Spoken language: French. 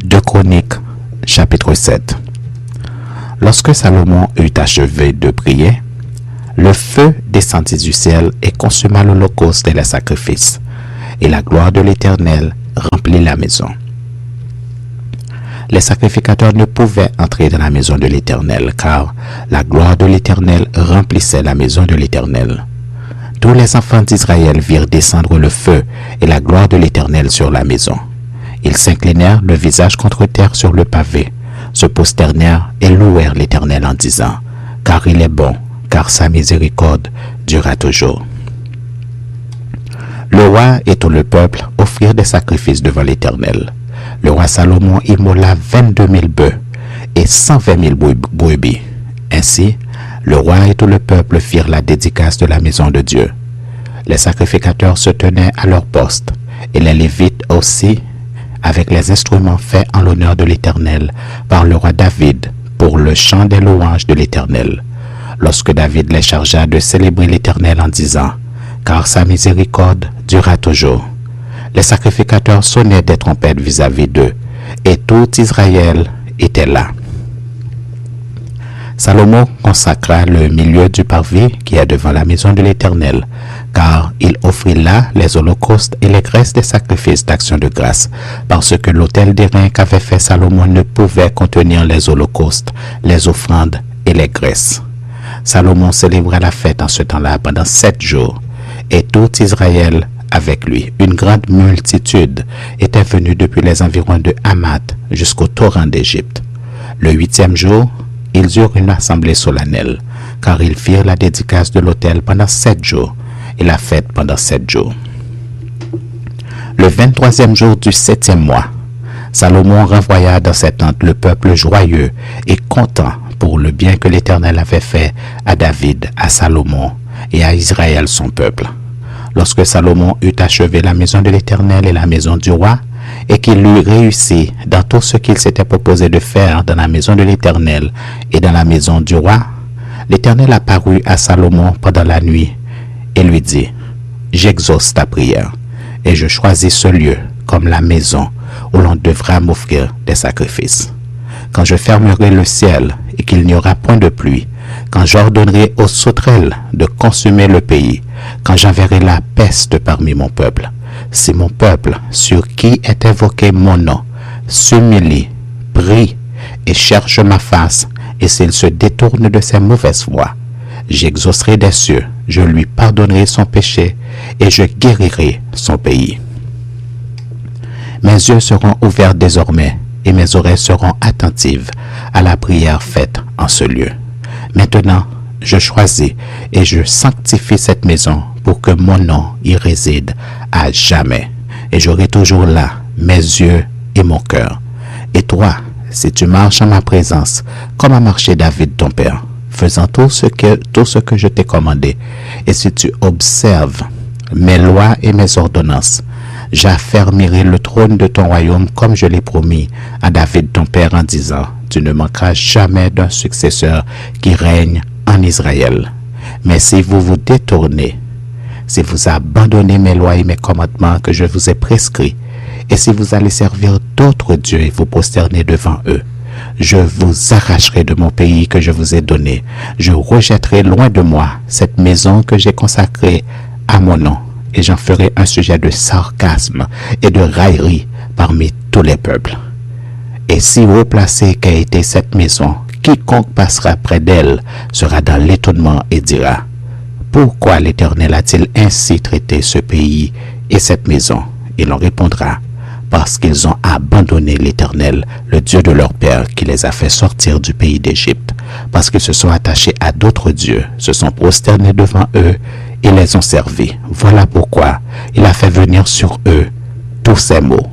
2 Chroniques, chapitre 7. Lorsque Salomon eut achevé de prier, le feu descendit du ciel et consuma l'holocauste et les sacrifices, et la gloire de l'Éternel remplit la maison. Les sacrificateurs ne pouvaient entrer dans la maison de l'Éternel, car la gloire de l'Éternel remplissait la maison de l'Éternel. Tous les enfants d'Israël virent descendre le feu et la gloire de l'Éternel sur la maison. Ils s'inclinèrent le visage contre terre sur le pavé, se prosternèrent et louèrent l'Éternel en disant, « Car il est bon, car sa miséricorde durera toujours. » Le roi et tout le peuple offrirent des sacrifices devant l'Éternel. Le roi Salomon immola 22 000 bœufs et 120 000 brebis. Ainsi, le roi et tout le peuple firent la dédicace de la maison de Dieu. Les sacrificateurs se tenaient à leur poste, et les Lévites aussi, avec les instruments faits en l'honneur de l'Éternel par le roi David pour le chant des louanges de l'Éternel. Lorsque David les chargea de célébrer l'Éternel en disant, « Car sa miséricorde durera toujours », les sacrificateurs sonnaient des trompettes vis-à-vis d'eux, et tout Israël était là. Salomon consacra le milieu du parvis qui est devant la maison de l'Éternel, car il offrit là les holocaustes et les graisses des sacrifices d'action de grâce, parce que l'autel d'airain qu'avait fait Salomon ne pouvait contenir les holocaustes, les offrandes et les graisses. Salomon célébra la fête en ce temps-là pendant 7 jours, et tout Israël avec lui. Une grande multitude était venue depuis les environs de Hamath jusqu'au torrent d'Égypte. Le 8e jour, ils eurent une assemblée solennelle, car ils firent la dédicace de l'autel pendant 7 jours, et la fête pendant 7 jours. Le 23e jour du 7e mois, Salomon renvoya dans ses tentes le peuple joyeux et content pour le bien que l'Éternel avait fait à David, à Salomon et à Israël son peuple. Lorsque Salomon eut achevé la maison de l'Éternel et la maison du roi, et qu'il eut réussi dans tout ce qu'il s'était proposé de faire dans la maison de l'Éternel et dans la maison du roi, l'Éternel apparut à Salomon pendant la nuit et lui dit, « J'exauce ta prière, et je choisis ce lieu comme la maison où l'on devra m'offrir des sacrifices. Quand je fermerai le ciel et qu'il n'y aura point de pluie, quand j'ordonnerai aux sauterelles de consumer le pays, quand j'enverrai la peste parmi mon peuple, si mon peuple, sur qui est invoqué mon nom, s'humilie, prie et cherche ma face, et s'il se détourne de ses mauvaises voies, j'exaucerai des cieux, je lui pardonnerai son péché, et je guérirai son pays. Mes yeux seront ouverts désormais, et mes oreilles seront attentives à la prière faite en ce lieu. Maintenant, je choisis et je sanctifie cette maison pour que mon nom y réside à jamais. Et j'aurai toujours là mes yeux et mon cœur. Et toi, si tu marches en ma présence, comme a marché David ton père, faisant tout ce que je t'ai commandé, et si tu observes mes lois et mes ordonnances, j'affermirai le trône de ton royaume comme je l'ai promis à David ton père en disant, tu ne manqueras jamais d'un successeur qui règne en Israël. Mais si vous vous détournez, si vous abandonnez mes lois et mes commandements que je vous ai prescrits, et si vous allez servir d'autres dieux et vous prosterner devant eux, je vous arracherai de mon pays que je vous ai donné. Je rejetterai loin de moi cette maison que j'ai consacrée à mon nom, et j'en ferai un sujet de sarcasme et de raillerie parmi tous les peuples. Et si haut placé qu'a été cette maison, quiconque passera près d'elle sera dans l'étonnement et dira, « Pourquoi l'Éternel a-t-il ainsi traité ce pays et cette maison ?» Et l'on répondra, « Parce qu'ils ont abandonné l'Éternel, le Dieu de leur père, qui les a fait sortir du pays d'Égypte, parce qu'ils se sont attachés à d'autres dieux, se sont prosternés devant eux et les ont servis. Voilà pourquoi il a fait venir sur eux tous ces maux. »